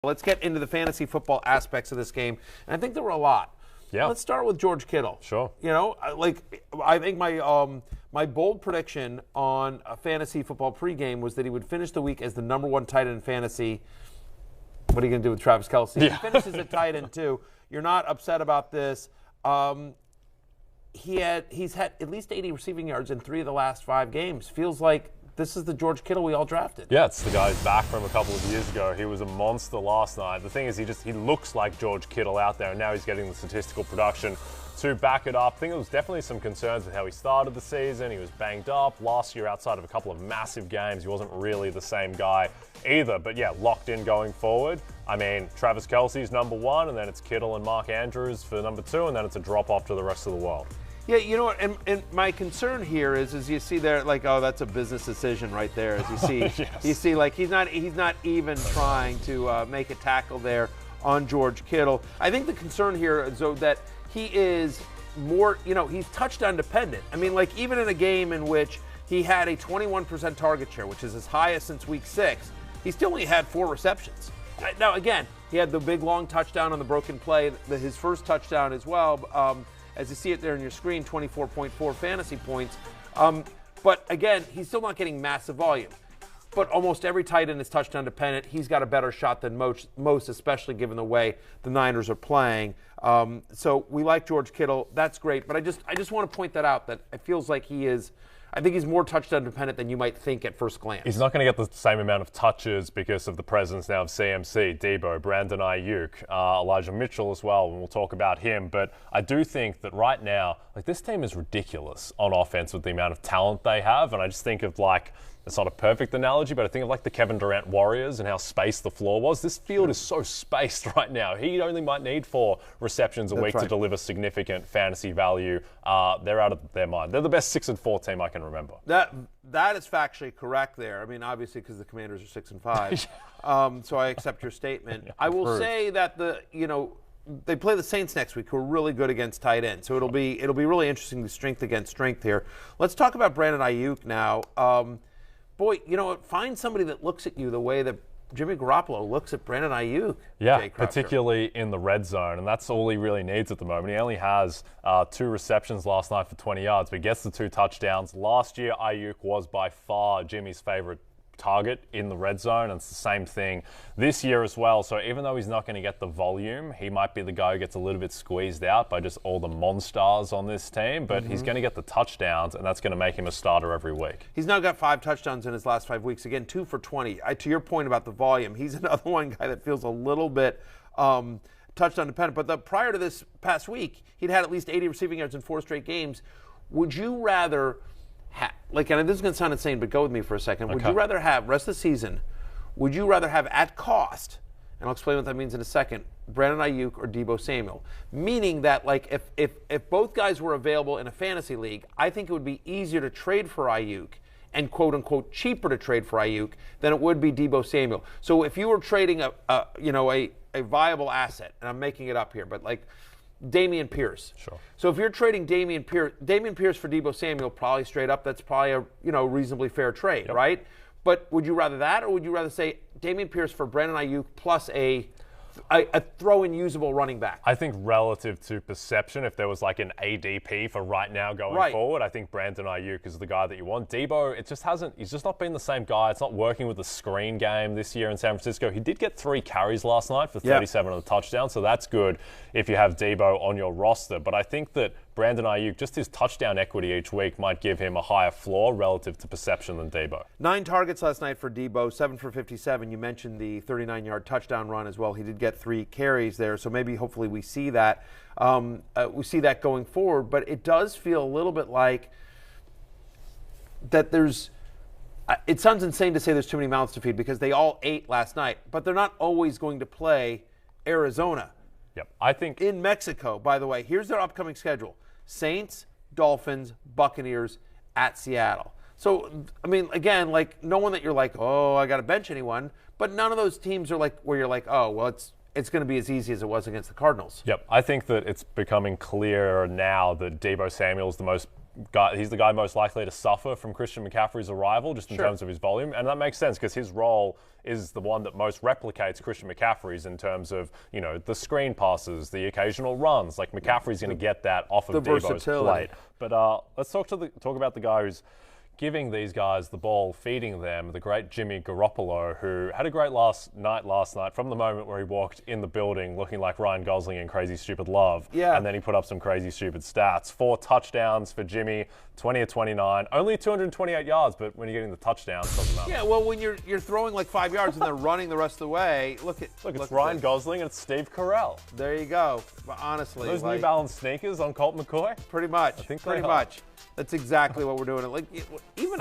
Let's get into the fantasy football aspects of this game. And I think there were a lot. Yeah. Let's start with George Kittle. Sure. You know, I think my bold prediction on a fantasy football pregame was that he would finish the week as the #1 tight end in fantasy. What are you going to do with Travis Kelce? Yeah. He finishes at tight end too. You're not upset about this. He's had at least 80 receiving yards in 3 of the last 5 games. Feels like this is the George Kittle we all drafted. Yeah, it's the guy who's back from a couple of years ago. He was a monster last night. The thing is, he looks like George Kittle out there, and now he's getting the statistical production to back it up. I think there was definitely some concerns with how he started the season. He was banged up. Last year, outside of a couple of massive games, he wasn't really the same guy either. But yeah, locked in going forward. I mean, Travis Kelce's #1, and then it's Kittle and Mark Andrews for #2, and then it's a drop-off to the rest of the world. Yeah, you know what, and my concern here is you see there, like, oh, that's a business decision right there. As you see, Yes. You see, like, he's not even trying to make a tackle there on George Kittle. I think the concern here is though that he is more, he's touchdown dependent. I mean, like, even in a game in which he had a 21% target share, which is his highest since week 6, he still only had 4 receptions. Now, again, he had the big long touchdown on the broken play, his first touchdown as well. As you see it there on your screen, 24.4 fantasy points. But again, he's still not getting massive volume. But almost every tight end is touchdown dependent. He's got a better shot than most, especially given the way the Niners are playing. So we like George Kittle. That's great. But I just want to point that out, that it feels like I think he's more touchdown dependent than you might think at first glance. He's not going to get the same amount of touches because of the presence now of CMC, Debo, Brandon Ayuk, Elijah Mitchell as well, and we'll talk about him. But I do think that right now, like, this team is ridiculous on offense with the amount of talent they have. And I just think of, like, it's not a perfect analogy, but I think of, like, the Kevin Durant Warriors and how spaced the floor was. This field is so spaced right now. He only might need 4 receptions a week to deliver significant fantasy value. They're out of their mind. They're the best 6-4 team I can remember. That is factually correct there. I mean, obviously, because the Commanders are 6-5. So I accept your statement. Yeah, I will say that they play the Saints next week, who are really good against tight end. So it'll be really interesting, the strength against strength here. Let's talk about Brandon Ayuk now. Boy, find somebody that looks at you the way that Jimmy Garoppolo looks at Brandon Ayuk. Yeah, particularly in the red zone, and that's all he really needs at the moment. He only has 2 receptions last night for 20 yards, but he gets the 2 touchdowns. Last year, Ayuk was by far Jimmy's favorite target in the red zone, and it's the same thing this year as well. So even though he's not going to get the volume, he might be the guy who gets a little bit squeezed out by just all the monsters on this team, but he's going to get the touchdowns, and that's going to make him a starter every week. He's now got 5 touchdowns in his last 5 weeks. Again, 2 for 20. To your point about the volume, he's another one guy that feels a little bit touchdown dependent. But prior to this past week, he'd had at least 80 receiving yards in 4 straight games. Would you rather and this is going to sound insane, but go with me for a second. Would you rather have, rest of the season, would you rather have at cost, and I'll explain what that means in a second, Brandon Ayuk or Deebo Samuel? Meaning that, like, if both guys were available in a fantasy league, I think it would be easier to trade for Ayuk and quote-unquote cheaper to trade for Ayuk than it would be Deebo Samuel. So if you were trading a viable asset, and I'm making it up here, but like Dameon Pierce. Sure. So if you're trading Dameon Pierce for Deebo Samuel, probably straight up, that's probably a reasonably fair trade, right? But would you rather that, or would you rather say Dameon Pierce for Brandon Ayuk plus a throw-in usable running back? I think relative to perception, if there was like an ADP for right now going forward, I think Brandon Ayuk is the guy that you want. Deebo, he's just not been the same guy. It's not working with the screen game this year in San Francisco. He did get 3 carries last night for 37 of the touchdowns, so that's good if you have Deebo on your roster. But I think that Brandon Ayuk, just his touchdown equity each week might give him a higher floor relative to perception than Deebo. 9 targets last night for Deebo, 7 for 57. You mentioned the 39-yard touchdown run as well. He did get 3 carries there, so maybe hopefully we see that. We see that going forward, but it does feel a little bit like that it sounds insane to say there's too many mouths to feed because they all ate last night, but they're not always going to play Arizona. Yep, I think in Mexico, by the way. Here's their upcoming schedule. Saints, Dolphins, Buccaneers, at Seattle. So, I mean, again, like, no one that you're like, oh, I got to bench anyone, but none of those teams are like where you're like, oh, well, it's going to be as easy as it was against the Cardinals. Yep, I think that it's becoming clearer now that Deebo Samuel is the most he's the guy most likely to suffer from Christian McCaffrey's arrival, just in terms of his volume. And that makes sense because his role is the one that most replicates Christian McCaffrey's in terms of, the screen passes, the occasional runs. Like McCaffrey's going to get that off of Debo's plate. But let's talk about the guy who's giving these guys the ball, feeding them, the great Jimmy Garoppolo, who had a great last night from the moment where he walked in the building looking like Ryan Gosling in Crazy Stupid Love. Yeah. And then he put up some crazy stupid stats. 4 touchdowns for Jimmy, 20 of 29, only 228 yards, but when you're getting the touchdowns, it doesn't matter. Yeah, well, when you're throwing like 5 yards and they're running the rest of the way, look, it's Ryan Gosling and it's Steve Carell. There you go. But honestly, those New Balance sneakers on Colt McCoy? Pretty much. I think pretty much. That's exactly what we're doing. Like, even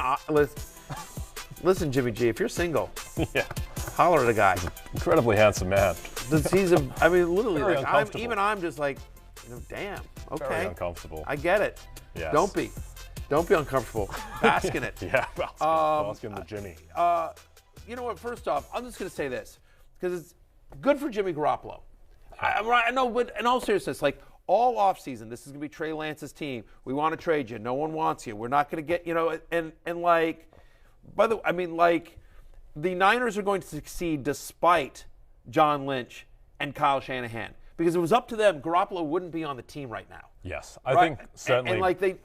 listen, Jimmy G, if you're single, holler at a guy. He's an incredibly handsome man. Literally, Very like, I'm just like, damn, okay. Very uncomfortable. I get it. Yes. Don't be uncomfortable. Bask in it. Bask in the Jimmy. You know what? First off, I'm just going to say this because it's good for Jimmy Garoppolo. I know, but in all seriousness, like, all offseason, this is going to be Trey Lance's team. We want to trade you. No one wants you. We're not going to get, and like, by the way, like, the Niners are going to succeed despite John Lynch and Kyle Shanahan. Because if it was up to them, Garoppolo wouldn't be on the team right now. Yes, I think certainly. And like they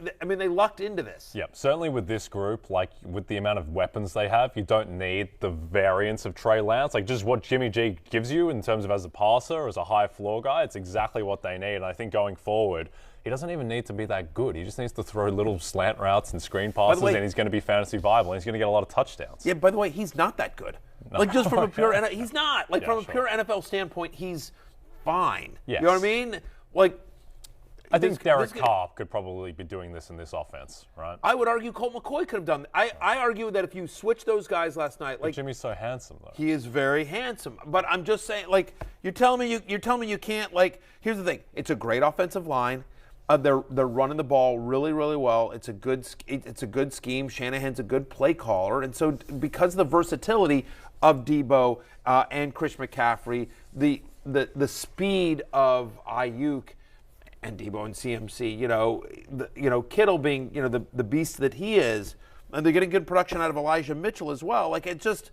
lucked into this. Yeah, certainly with this group, like with the amount of weapons they have, you don't need the variance of Trey Lance. Like just what Jimmy G gives you in terms of as a passer, as a high floor guy, it's exactly what they need. And I think going forward, he doesn't even need to be that good. He just needs to throw little slant routes and screen passes, and he's going to be fantasy viable, and he's going to get a lot of touchdowns. Yeah, by the way, he's not that good. No. Like just from a pure, he's not. Like from a pure NFL standpoint, he's fine. Yes. You know what I mean? Like, I think Derek Carr could probably be doing this in this offense, right? I would argue Colt McCoy could have done that. I argue that if you switch those guys last night, like, but Jimmy's so handsome though. He is very handsome. But I'm just saying, like, you're telling me you can't, like, here's the thing. It's a great offensive line. They're running the ball really, really well. It's a good scheme. Shanahan's a good play caller, and so because of the versatility of Debo and Chris McCaffrey, the speed of Ayuk and Debo and CMC, Kittle being the beast that he is, and they're getting good production out of Elijah Mitchell as well. Like, it just,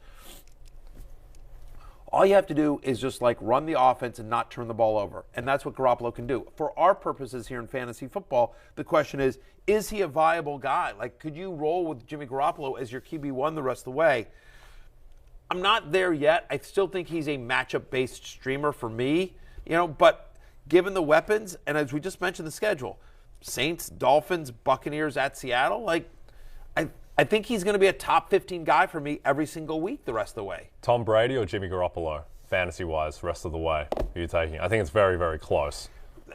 all you have to do is just like run the offense and not turn the ball over, and that's what Garoppolo can do. For our purposes here in fantasy football, the question is he a viable guy? Like, could you roll with Jimmy Garoppolo as your QB1 the rest of the way? I'm not there yet. I still think he's a matchup-based streamer for me, but given the weapons, and as we just mentioned, the schedule, Saints, Dolphins, Buccaneers at Seattle, like, I think he's going to be a top 15 guy for me every single week the rest of the way. Tom Brady or Jimmy Garoppolo, fantasy-wise, rest of the way, who are you taking? I think it's very, very close.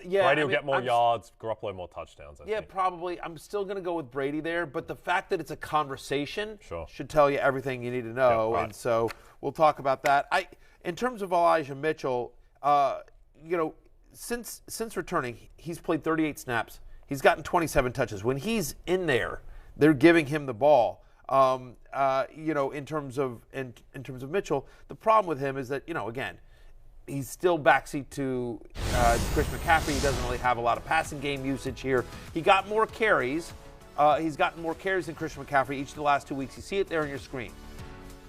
Yeah, Brady will get more yards, Garoppolo more touchdowns, I think. Probably. I'm still going to go with Brady there, but the fact that it's a conversation Sure. should tell you everything you need to know, Yeah, right. and so we'll talk about that. In terms of Elijah Mitchell, since returning, he's played 38 snaps. He's gotten 27 touches. When he's in there, they're giving him the ball. In terms of Mitchell, the problem with him is that again, he's still backseat to Chris McCaffrey. He doesn't really have a lot of passing game usage here. He got more carries. He's gotten more carries than Chris McCaffrey each of the last 2 weeks. You see it there on your screen.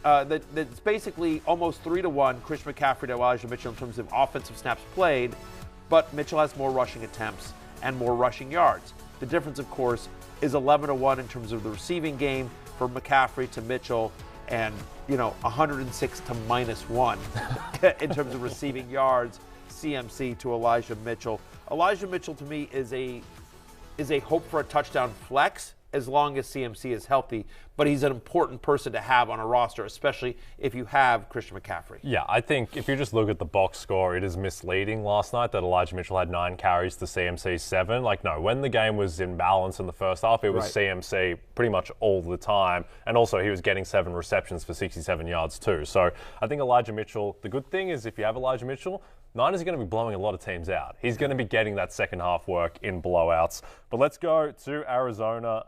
That's basically almost 3-1 Chris McCaffrey to Elijah Mitchell in terms of offensive snaps played, but Mitchell has more rushing attempts and more rushing yards. The difference, of course, is 11-1 in terms of the receiving game for McCaffrey to Mitchell, and 106 to -1 in terms of receiving yards, CMC to Elijah Mitchell. Elijah Mitchell to me is a hope for a touchdown flex as long as CMC is healthy, but he's an important person to have on a roster, especially if you have Christian McCaffrey. Yeah, I think if you just look at the box score, it is misleading last night that Elijah Mitchell had 9 carries to CMC 7. Like, no, when the game was in balance in the first half, it was right. CMC pretty much all the time, and also he was getting 7 receptions for 67 yards too. So I think Elijah Mitchell, the good thing is if you have Elijah Mitchell, Niners are going to be blowing a lot of teams out. He's going to be getting that second half work in blowouts. But let's go to Arizona.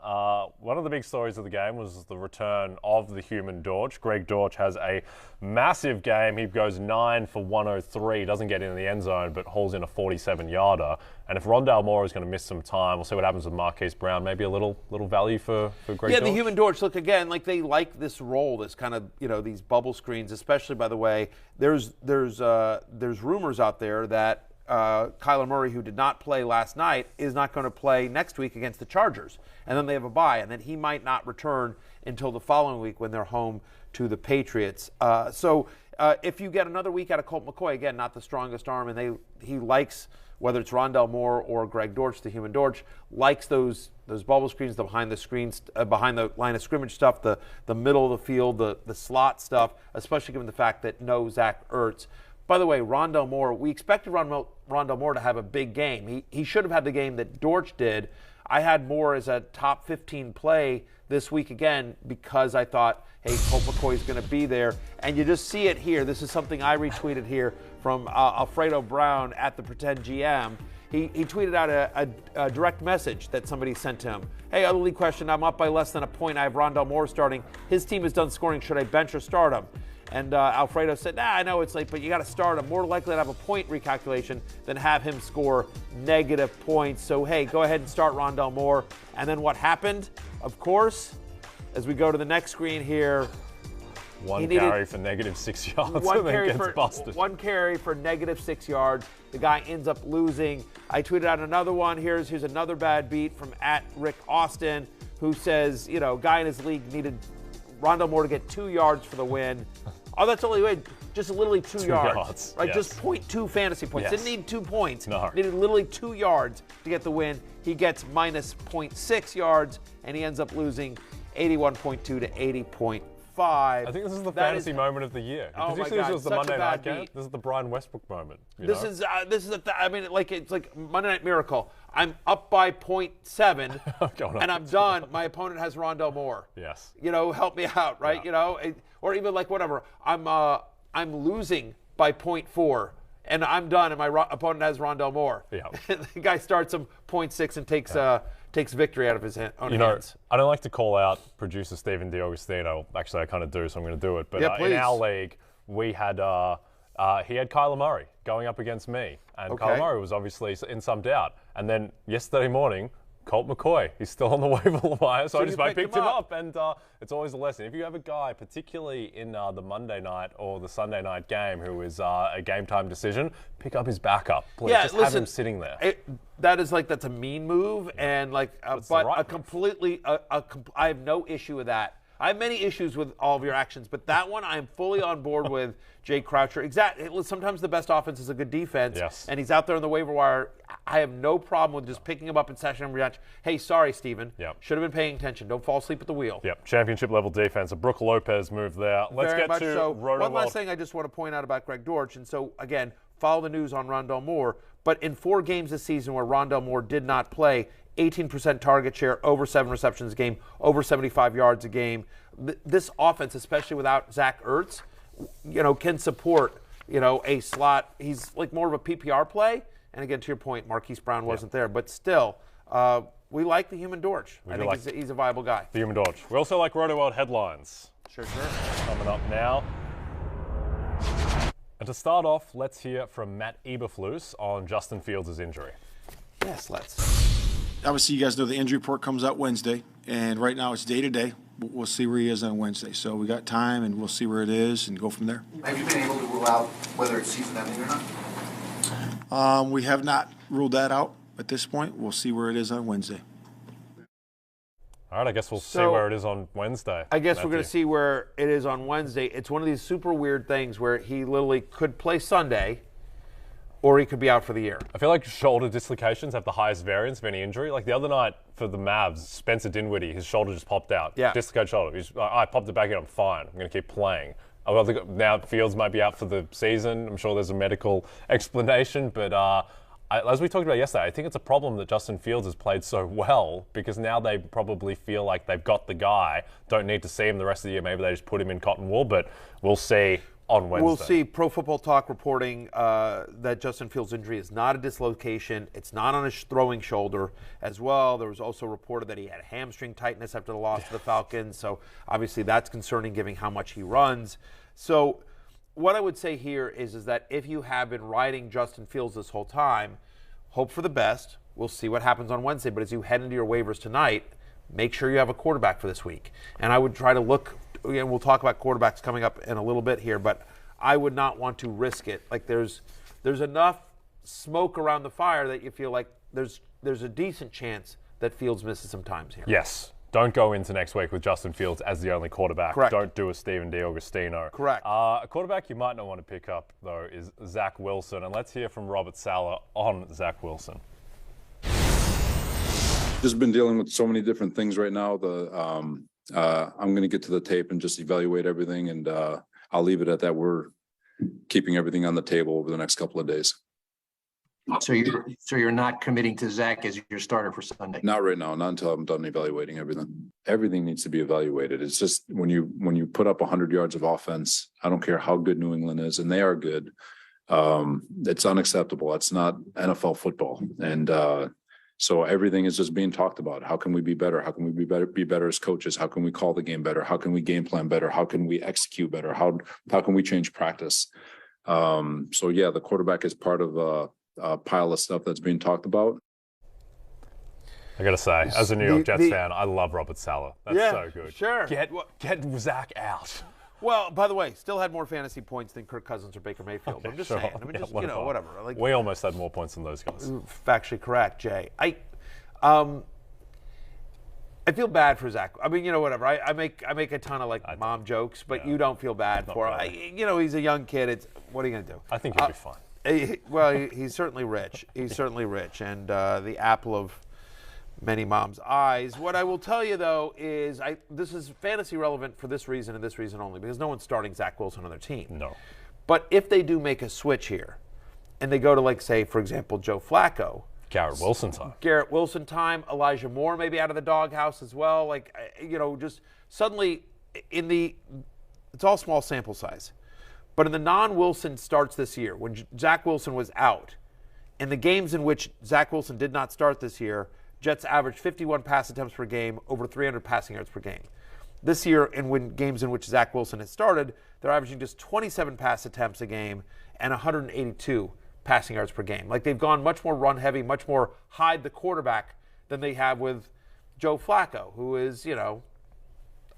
One of the big stories of the game was is the return of the human Dortch. Greg Dortch has a massive game. He goes 9 for 103, doesn't get in the end zone, but hauls in a 47-yarder. And if Rondale Moore is going to miss some time, we'll see what happens with Marquise Brown. Maybe a little value for Greg Dortch. Yeah, the human Dortch, look, again, like they like this role, this kind of, these bubble screens, especially, by the way, there's rumors out there that Kyler Murray, who did not play last night, is not going to play next week against the Chargers. And then they have a bye, and then he might not return until the following week when they're home to the Patriots. So if you get another week out of Colt McCoy, again, not the strongest arm, and he likes, whether it's Rondale Moore or Greg Dortch, the human Dortch, likes those bubble screens, the behind the screens, behind the line of scrimmage stuff, the middle of the field, the slot stuff, especially given the fact that no Zach Ertz. By the way, Rondale Moore, we expected Rondale Moore to have a big game. He should have had the game that Dortch did. I had Moore as a top 15 play this week again because I thought, hey, Colt McCoy's going to be there. And you just see it here. This is something I retweeted here from Alfredo Brown at the Pretend GM. He tweeted out a direct message that somebody sent to him. Hey, other league question, I'm up by less than a point. I have Rondale Moore starting. His team is done scoring. Should I bench or start him? And Alfredo said, I know it's late, but you got to start him. More likely to have a point recalculation than have him score negative points. So, hey, go ahead and start Rondale Moore. And then what happened? Of course, as we go to the next screen here. One carry for negative 6 yards and then gets busted. One carry for negative 6 yards. The guy ends up losing. I tweeted out another one. Here's another bad beat from @Rick Austin, who says, guy in his league needed Rondale Moore to get 2 yards for the win. Oh, that's only just literally 2 yards. Right, yes. Just 0.2 fantasy points. Yes. Didn't need 2 points. No. Needed literally 2 yards to get the win. He gets minus 0.6 yards, and he ends up losing 81.2 to 80.5. I think this is the fantasy moment of the year. Oh my God, this was the Monday night game. beat. This is the Brian Westbrook moment. This is it's like Monday Night Miracle. I'm up by 0.7, and I'm done. My opponent has Rondale Moore. Yes. Help me out, right? Yeah. Or even like whatever. I'm losing by 0.4, and I'm done, and my opponent has Rondale Moore. Yeah. The guy starts him 0.6 and takes victory out of his own hands. I don't like to call out producer Stephen DiAugustino. Actually, I kind of do, so I'm going to do it. But in our league, we had he had Kyler Murray going up against me, and Kyler Murray was obviously in some doubt. And then yesterday morning, Colt McCoy, he's still on the waiver wire, so I just picked him up. And it's always a lesson. If you have a guy, particularly in the Monday night or the Sunday night game, who is a game time decision, pick up his backup. Please, have him sitting there. That's a mean move, and I have no issue with that. I have many issues with all of your actions, but that one I am fully on board with. Jay Croucher. Exactly. Sometimes the best offense is a good defense, and he's out there on the waiver wire. I have no problem with just picking him up in session and reaction. Hey, sorry, Steven. Should have been paying attention. Don't fall asleep at the wheel. Championship level defense. A Brooke Lopez move there. Let's get to Rotoworld. One last thing I just want to point out about Greg Dortch, and so again, follow the news on Rondale Moore. But in 4 games this season where Rondale Moore did not play, 18% target share, over 7 receptions a game, over 75 yards a game. This offense, especially without Zach Ertz, can support, a slot. He's like more of a PPR play. And again, to your point, Marquise Brown wasn't there. But still, we like the human Dortch. I think he's a viable guy. The human Dortch. We also like Rotoworld headlines. Sure. Coming up now. And to start off, let's hear from Matt Eberflus on Justin Fields' injury. Yes, let's. Obviously, you guys know the injury report comes out Wednesday, and right now it's day-to-day. We'll see where he is on Wednesday. So we got time, and we'll see where it is and go from there. Have you been able to rule out whether it's season-ending or not? We have not ruled that out at this point. We'll see where it is on Wednesday. All right, I guess we'll see where it is on Wednesday. I guess we're going to see where it is on Wednesday. It's one of these super weird things where he literally could play Sunday, or he could be out for the year. I feel like shoulder dislocations have the highest variance of any injury. Like the other night for the Mavs, Spencer Dinwiddie, his shoulder just popped out. Yeah. Dislocated shoulder. I popped it back in, I'm fine. I'm going to keep playing. Now Fields might be out for the season. I'm sure there's a medical explanation, but as we talked about yesterday, I think it's a problem that Justin Fields has played so well because now they probably feel like they've got the guy, don't need to see him the rest of the year. Maybe they just put him in cotton wool, but we'll see on Wednesday. We'll see. Pro Football Talk reporting that Justin Fields' injury is not a dislocation. It's not on his throwing shoulder as well. There was also reported that he had hamstring tightness after the loss to the Falcons. So obviously that's concerning given how much he runs. So what I would say here is that if you have been riding Justin Fields this whole time, hope for the best. We'll see what happens on Wednesday. But as you head into your waivers tonight, make sure you have a quarterback for this week. And I would try to look. Again, we'll talk about quarterbacks coming up in a little bit here, but I would not want to risk it. Like there's enough smoke around the fire that you feel like there's a decent chance that Fields misses some times here. Yes. Don't go into next week with Justin Fields as the only quarterback. Correct. Don't do a Steven D'Agostino. Correct. A quarterback you might not want to pick up, though, is Zach Wilson. And let's hear from Robert Sala on Zach Wilson. Just been dealing with so many different things right now. I'm going to get to the tape and just evaluate everything, and I'll leave it at that. We're keeping everything on the table over the next couple of days. So you're not committing to Zach as your starter for Sunday? Not right now, not until I'm done evaluating everything. Everything needs to be evaluated. It's just when you put up 100 yards of offense, I don't care how good New England is, and they are good. It's unacceptable. It's not NFL football, and so everything is just being talked about. How can we be better? How can we be better as coaches? How can we call the game better? How can we game plan better? How can we execute better? How can we change practice? So yeah, the quarterback is part of a pile of stuff that's being talked about. I got to say, as a New York Jets fan, I love Robert Sala. That's so good. Sure. Get Zach out. Well, by the way, still had more fantasy points than Kirk Cousins or Baker Mayfield. Okay, I'm just sure. saying. I mean, just, whatever. Like, we almost had more points than those guys. Factually correct, Jay. I feel bad for Zach. I mean, whatever. I make a ton of mom jokes, but you don't feel bad for him. Really. He's a young kid. What are you going to do? I think he'll be fine. He's certainly rich. He's certainly rich, and the apple of many moms' eyes. What I will tell you, though, is this is fantasy relevant for this reason and this reason only, because no one's starting Zach Wilson on their team. No. But if they do make a switch here, and they go to, say, for example, Joe Flacco. Garrett Wilson time. Elijah Moore maybe out of the doghouse as well. Just suddenly it's all small sample size. But in the non-Wilson starts this year, when Zach Wilson was out, in the games in which Zach Wilson did not start this year, Jets averaged 51 pass attempts per game, over 300 passing yards per game. This year, in games in which Zach Wilson has started, they're averaging just 27 pass attempts a game and 182 passing yards per game. They've gone much more run heavy, much more hide the quarterback than they have with Joe Flacco, who is,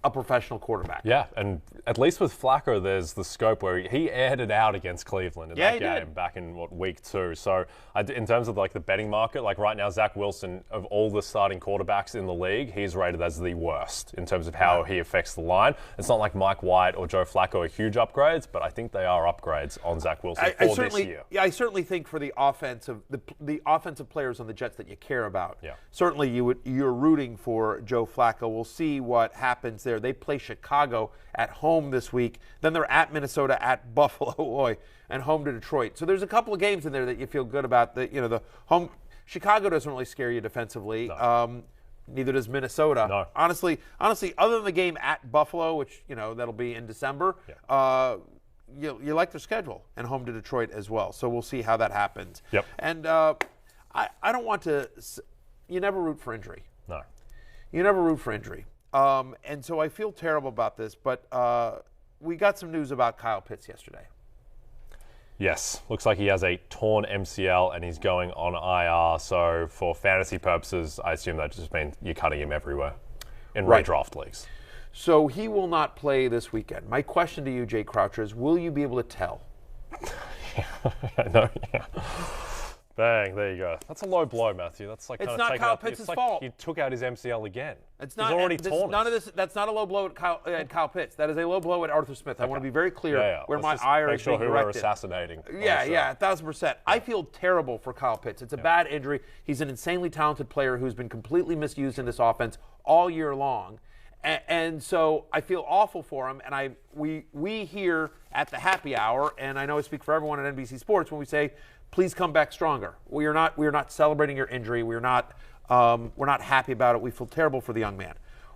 a professional quarterback. Yeah, and at least with Flacco, there's the scope where he aired it out against Cleveland in that game back in week 2. So in terms of the betting market, right now Zach Wilson, of all the starting quarterbacks in the league, he's rated as the worst in terms of how he affects the line. It's not like Mike White or Joe Flacco are huge upgrades, but I think they are upgrades on Zach Wilson this year. Yeah, I certainly think for the offensive players on the Jets that you care about, yeah. Certainly you're rooting for Joe Flacco. We'll see what happens there. They play Chicago at home this week. Then they're at Minnesota, at Buffalo, and home to Detroit. So there's a couple of games in there that you feel good about. The home Chicago doesn't really scare you defensively. No. Neither does Minnesota. No. Honestly, other than the game at Buffalo, which that'll be in December. Yeah. You like their schedule, and home to Detroit as well. So we'll see how that happens. Yep. And I don't want to. You never root for injury. No. You never root for injury. And so I feel terrible about this, but we got some news about Kyle Pitts yesterday. Yes. Looks like he has a torn MCL and he's going on IR. So for fantasy purposes, I assume that just means you're cutting him everywhere in redraft leagues. So he will not play this weekend. My question to you, Jay Croucher, is will you be able to tell? No, yeah. Bang, there you go. That's a low blow, Matthew. That's it's not Kyle Pitts' fault. He took out his MCL again. It's not. He's already torn none of this. That's not a low blow at Kyle Pitts. That is a low blow at Arthur Smith. I want to be very clear where my ire is being directed. Make sure who we're assassinating. Yeah, 1,000%. I feel terrible for Kyle Pitts. It's a bad injury. He's an insanely talented player who's been completely misused in this offense all year long. And so I feel awful for him. And we here at the happy hour, and I know I speak for everyone at NBC Sports when we say, please come back stronger. We are not celebrating your injury. We're not happy about it. We feel terrible for the young man.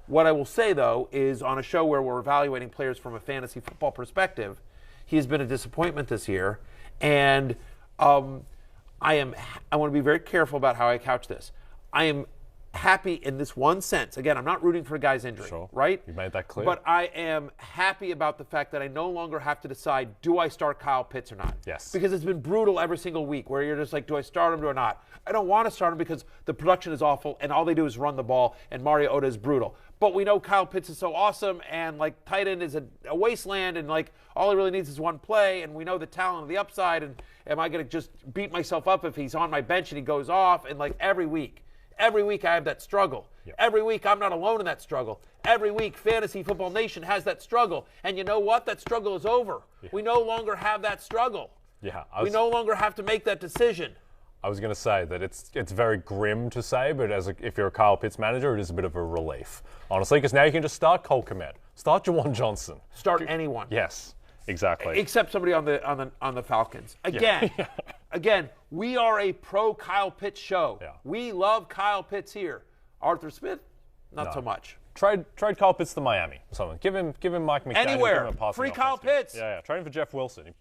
What I will say, though, is on a show where we're evaluating players from a fantasy football perspective, he has been a disappointment this year. And I want to be very careful about how I couch this. I am happy in this one sense. Again, I'm not rooting for a guy's injury, right? You made that clear. But I am happy about the fact that I no longer have to decide, do I start Kyle Pitts or not? Yes. Because it's been brutal every single week where you're just like, do I start him or not? I don't want to start him because the production is awful and all they do is run the ball and Mario Oda is brutal. But we know Kyle Pitts is so awesome and like tight end is a wasteland and like all he really needs is one play and we know the talent and the upside and am I going to just beat myself up if he's on my bench and he goes off and like every week I have that struggle. Yep. Every week I'm not alone in that struggle. Every week Fantasy Football Nation has that struggle. And you know what? That struggle is over. Yeah. We no longer have that struggle. Yeah, we no longer have to make that decision. I was going to say that it's very grim to say, but if you're a Kyle Pitts manager, it is a bit of a relief, honestly, because now you can just start Cole Kmet, start Jawan Johnson, start anyone. Yes, exactly. Except somebody on the Falcons. Again, yeah. Again, we are a pro Kyle Pitts show. Yeah. We love Kyle Pitts here. Arthur Smith, not so much. Trade Kyle Pitts to Miami or something. Give him Mike McDaniel. Anywhere. Free Kyle Pitts. Yeah. Trade him for Jeff Wilson.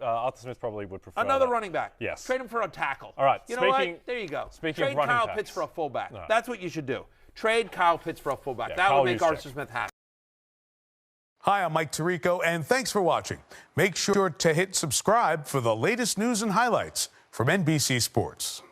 Arthur Smith probably would prefer another that. Running back. Yes. Trade him for a tackle. All right. You know what? There you go. Speaking Trade of running Kyle backs. Pitts for a fullback. Right. That's what you should do. Trade Kyle Pitts for a fullback. Yeah, that Kyle will make Juszczyk. Arthur Smith happy. Hi, I'm Mike Tirico, and thanks for watching. Make sure to hit subscribe for the latest news and highlights from NBC Sports.